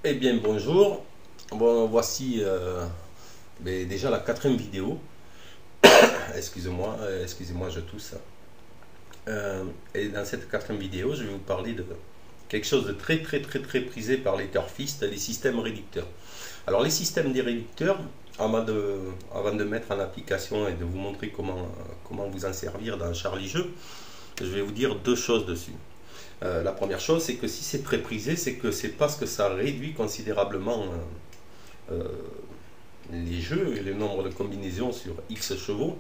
Eh bien bonjour, bon voici déjà la quatrième vidéo. Excusez-moi, excusez-moi, je tousse. Et dans cette quatrième vidéo, je vais vous parler de quelque chose de très prisé par les turfistes, les systèmes réducteurs. Alors les systèmes des réducteurs, avant de mettre en application et de vous montrer comment vous en servir dans Charlie Jeu, je vais vous dire deux choses dessus. La première chose, c'est que si c'est très prisé, c'est que c'est parce que ça réduit considérablement les jeux et le nombre de combinaisons sur X chevaux,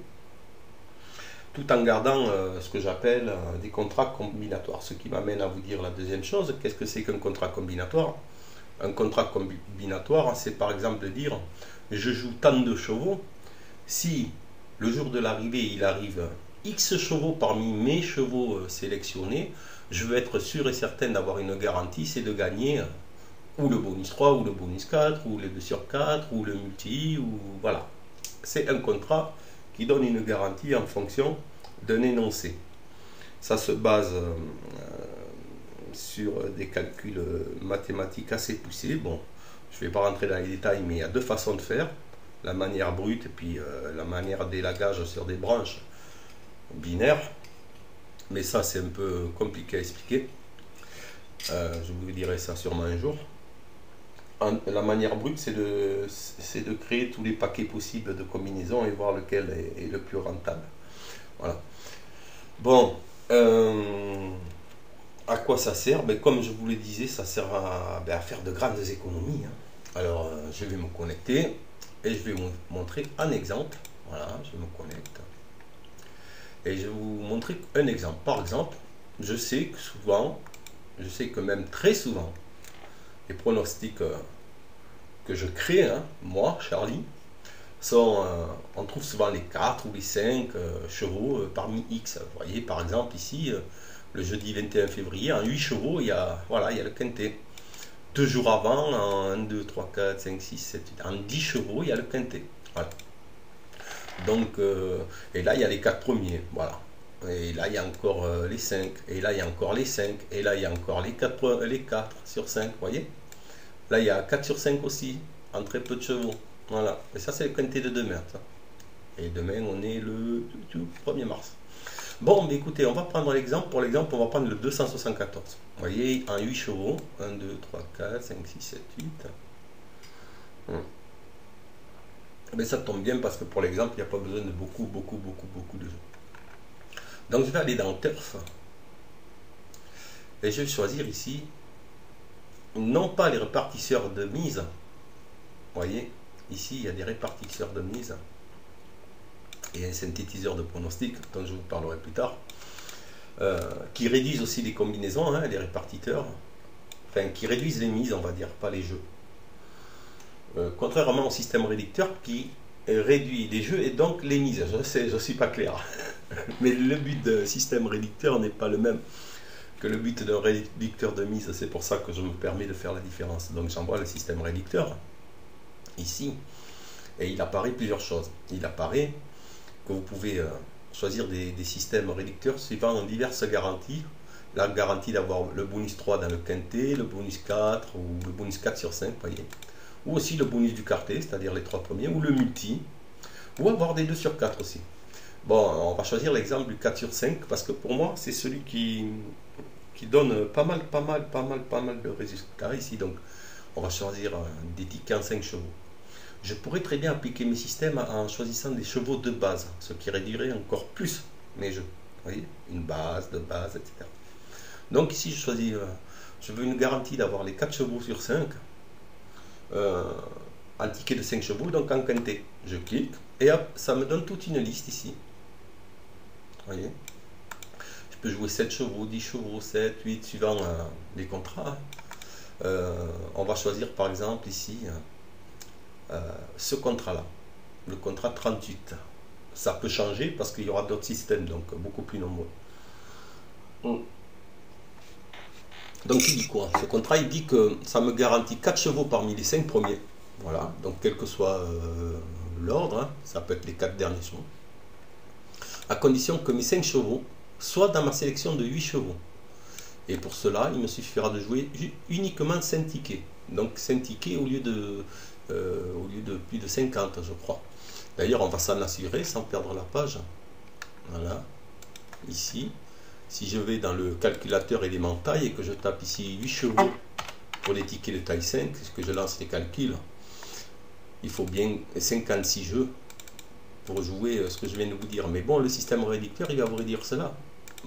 tout en gardant ce que j'appelle des contrats combinatoires. Ce qui m'amène à vous dire la deuxième chose. Qu'est-ce que c'est qu'un contrat combinatoire? Un contrat combinatoire, c'est par exemple de dire je joue tant de chevaux. Si le jour de l'arrivée, il arrive X chevaux parmi mes chevaux sélectionnés, je veux être sûr et certain d'avoir une garantie, c'est de gagner ou le bonus 3, ou le bonus 4, ou le 2 sur 4, ou le multi, ou voilà. C'est un contrat qui donne une garantie en fonction d'un énoncé. Ça se base sur des calculs mathématiques assez poussés. Bon, je ne vais pas rentrer dans les détails, mais il y a deux façons de faire. La manière brute et puis la manière d'élagage sur des branches binaires. Mais ça, c'est un peu compliqué à expliquer. Je vous dirai ça sûrement un jour. La manière brute, c'est de créer tous les paquets possibles de combinaisons et voir lequel est le plus rentable. Voilà. Bon, à quoi ça sert? Comme je vous le disais, ça sert à faire de grandes économies. Alors, je vais me connecter et je vais vous montrer un exemple. Voilà, je me connecte. Et je vais vous montrer un exemple. Par exemple, je sais que même très souvent, les pronostics que je crée, moi, Charlie, on trouve souvent les 4 ou les 5 chevaux parmi X. Vous voyez, par exemple, ici, le jeudi 21 février, en 8 chevaux, il y a le quintet. 2 jours avant, en 1, 2, 3, 4, 5, 6, 7, 8, en 10 chevaux, il y a le quintet. Voilà. Donc, et là, il y a les 4 premiers. Voilà. Et là, il y a encore les 5. Et là, il y a encore les 5. Et là, il y a encore les 4 sur 5. Vous voyez? Là, il y a 4 sur 5 aussi, en très peu de chevaux. Voilà. Et ça, c'est le quintet de demain. Ça. Et demain, on est le 1er mars. Bon, mais écoutez, on va prendre l'exemple. Pour l'exemple, on va prendre le 274. Vous voyez, en 8 chevaux. 1, 2, 3, 4, 5, 6, 7, 8. Mais ça tombe bien parce que pour l'exemple, il n'y a pas besoin de beaucoup de jeux. Donc je vais aller dans Turf et je vais choisir ici non pas les répartisseurs de mise. Vous voyez, ici il y a des répartisseurs de mise et un synthétiseur de pronostic dont je vous parlerai plus tard, qui réduisent aussi les combinaisons, les répartiteurs, enfin qui réduisent les mises, on va dire, pas les jeux. Contrairement au système réducteur qui réduit les jeux et donc les mises. Je sais, je ne suis pas clair. Mais le but d'un système réducteur n'est pas le même que le but d'un réducteur de mise. C'est pour ça que je me permets de faire la différence. Donc j'envoie le système réducteur ici. Et il apparaît plusieurs choses. Il apparaît que vous pouvez choisir des systèmes réducteurs suivant diverses garanties. La garantie d'avoir le bonus 3 dans le quintet, le bonus 4 ou le bonus 4 sur 5, voyez. Ou aussi le bonus du quartet, c'est-à-dire les 3 premiers, ou le multi, ou avoir des 2 sur 4 aussi. Bon, on va choisir l'exemple du 4 sur 5, parce que pour moi, c'est celui qui donne pas mal de résultats ici. Donc, on va choisir des tickets en 5 chevaux. Je pourrais très bien appliquer mes systèmes en choisissant des chevaux de base, ce qui réduirait encore plus mes jeux. Vous voyez, une base, de base, etc. Donc ici, je choisis, je veux une garantie d'avoir les 4 chevaux sur 5, un ticket de 5 chevaux, donc en quintet. Je clique et hop, ça me donne toute une liste ici. Vous voyez, je peux jouer 7 chevaux, 10 chevaux, 7, 8, suivant les contrats. On va choisir par exemple ici ce contrat-là, le contrat 38. Ça peut changer parce qu'il y aura d'autres systèmes, donc beaucoup plus nombreux. Donc il dit quoi? Ce contrat, il dit que ça me garantit 4 chevaux parmi les 5 premiers. Voilà, donc quel que soit l'ordre, ça peut être les 4 derniers chevaux. À condition que mes 5 chevaux soient dans ma sélection de 8 chevaux. Et pour cela, il me suffira de jouer uniquement 5 tickets. Donc 5 tickets au lieu de plus de 50, je crois. D'ailleurs, on va s'en assurer sans perdre la page. Voilà, ici. Si je vais dans le calculateur élémentaire et que je tape ici 8 chevaux pour les tickets de taille 5, que je lance les calculs, il faut bien 56 jeux pour jouer ce que je viens de vous dire. Mais bon, le système réducteur, il va vous réduire cela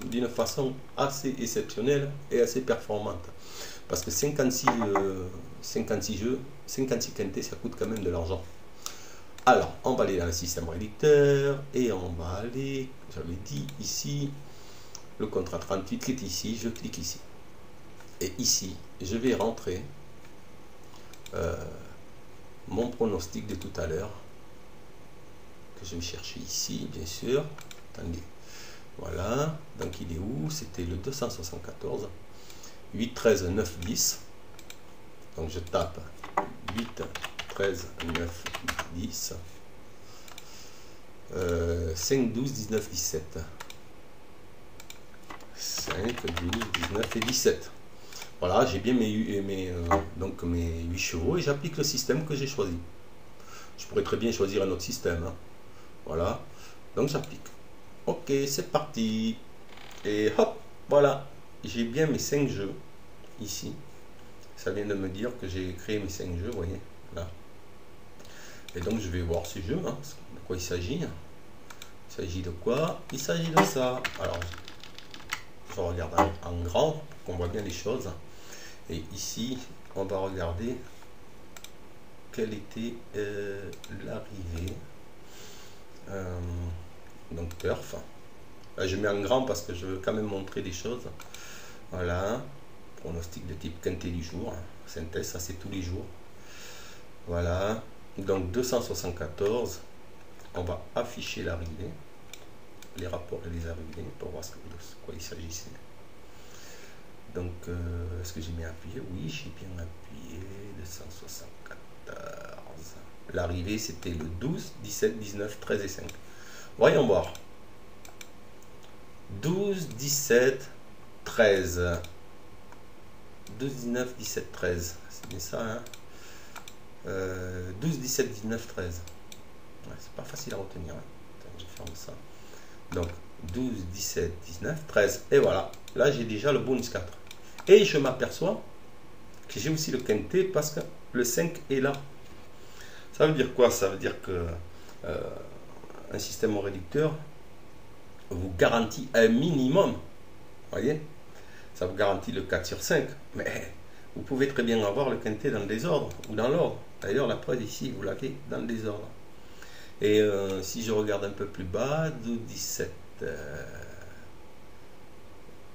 d'une façon assez exceptionnelle et assez performante. Parce que 56 jeux, 56 quintés, ça coûte quand même de l'argent. Alors, on va aller dans le système réducteur et on va aller, j'avais dit ici, le contrat 38 qui est ici, je clique ici. Et ici, je vais rentrer mon pronostic de tout à l'heure, que je vais chercher ici, bien sûr. Attendez, voilà, donc il est où? C'était le 274. 8, 13, 9, 10. Donc je tape 8, 13, 9, 10. 5, 12, 19, 17. 5, 12, 19 et 17. Voilà, j'ai bien mes 8 chevaux et j'applique le système que j'ai choisi. Je pourrais très bien choisir un autre système. Hein. Voilà, donc j'applique. Ok, c'est parti. Et hop, voilà. J'ai bien mes 5 jeux ici. Ça vient de me dire que j'ai créé mes 5 jeux, vous voyez, là. Et donc je vais voir ces jeux, hein, de quoi il s'agit. Il s'agit de quoi? Il s'agit de ça. Alors, je regarde en grand pour qu'on voit bien les choses. Et ici, on va regarder quelle était l'arrivée. Donc turf. Là, je mets en grand parce que je veux quand même montrer des choses. Voilà, pronostic de type quintet du jour, synthèse, ça c'est tous les jours. Voilà, donc 274, on va afficher l'arrivée, les rapports et les arrivées pour voir de quoi il s'agissait. Donc, est-ce que j'ai bien appuyé? Oui, j'ai bien appuyé, 274. L'arrivée c'était le 12, 17, 19, 13 et 5. Voyons voir. 12, 17, 13. 12, 19, 17, 13. C'est bien ça, hein? 12, 17, 19, 13. Ouais, c'est pas facile à retenir. Hein. Attends, je ferme ça. Donc, 12, 17, 19, 13. Et voilà. Là, j'ai déjà le bonus 4. Et je m'aperçois que j'ai aussi le quintet parce que le 5 est là. Ça veut dire quoi? Ça veut dire que un système au réducteur vous garantit un minimum. Voyez, ça vous garantit le 4 sur 5, mais vous pouvez très bien avoir le quintet dans le désordre ou dans l'ordre. D'ailleurs, la preuve ici, vous l'avez dans le désordre. Et si je regarde un peu plus bas, 12, 17,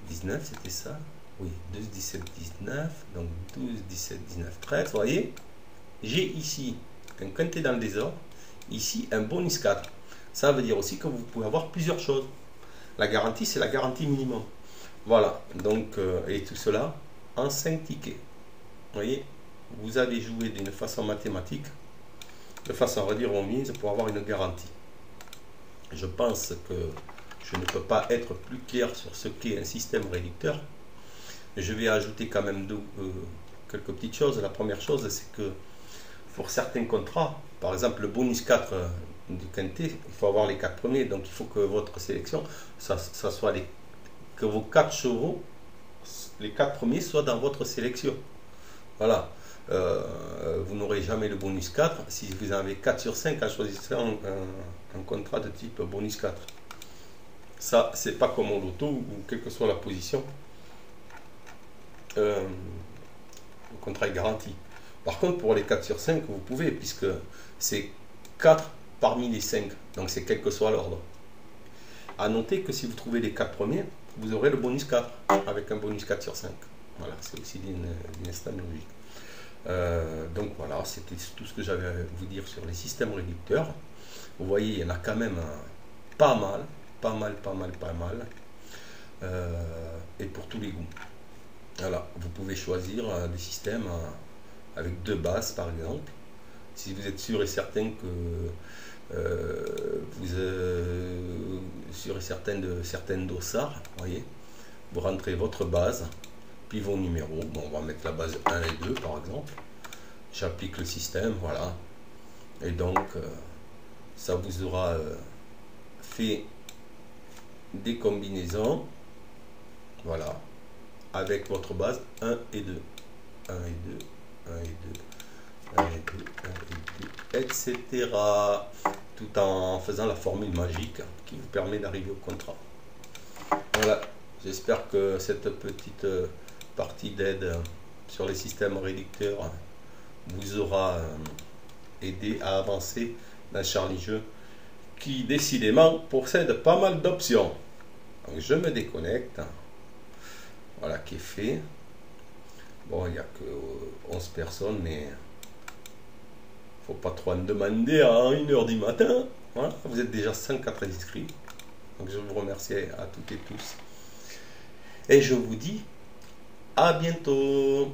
19, c'était ça? Oui, 12, 17, 19, donc 12, 17, 19, 13, vous voyez, j'ai ici un quintet dans le désordre, ici un bonus 4. Ça veut dire aussi que vous pouvez avoir plusieurs choses. La garantie, c'est la garantie minimum. Voilà, donc, et tout cela en 5 tickets. Vous voyez, vous avez joué d'une façon mathématique, de façon à réduire vos mises pour avoir une garantie. Je pense que je ne peux pas être plus clair sur ce qu'est un système réducteur. Je vais ajouter quand même quelques petites choses. La première chose, c'est que pour certains contrats, par exemple le bonus 4 du quintet, il faut avoir les 4 premiers. Donc il faut que votre sélection, ça soit que vos 4 chevaux, les 4 premiers soient dans votre sélection. Voilà. Vous n'aurez jamais le bonus 4 si vous avez 4 sur 5 en choisissant un contrat de type bonus 4. Ça, c'est pas comme en loto ou quelle que soit la position. Le contrat est garanti. Par contre, pour les 4 sur 5, vous pouvez, puisque c'est 4 parmi les 5. Donc, c'est quel que soit l'ordre. A noter que si vous trouvez les 4 premiers, vous aurez le bonus 4 avec un bonus 4 sur 5. Voilà, c'est aussi d'une instant logique. Donc voilà, c'était tout ce que j'avais à vous dire sur les systèmes réducteurs. Vous voyez, il y en a quand même pas mal. Et pour tous les goûts. Voilà, vous pouvez choisir des systèmes avec 2 bases par exemple. Si vous êtes sûr et certain que vous êtes sûr et certain de certaines dossards, voyez, vous rentrez votre base, puis vos numéros. Bon, on va mettre la base 1 et 2 par exemple. j'applique le système, voilà. Et donc, ça vous aura fait des combinaisons, voilà, avec votre base 1 et 2. 1 et 2, 1 et 2, 1 et 2, 1 et 2, etc. Tout en faisant la formule magique qui vous permet d'arriver au contrat. Voilà, j'espère que cette petite partie d'aide sur les systèmes réducteurs vous aura aidé à avancer dans Charlie Jeu, qui décidément possède pas mal d'options. Donc je me déconnecte. Voilà qui est fait. Bon, il n'y a que 11 personnes, mais faut pas trop en demander à 1h du matin. Voilà, vous êtes déjà 104 inscrits. Donc je vous remercie à toutes et tous. Et je vous dis à bientôt.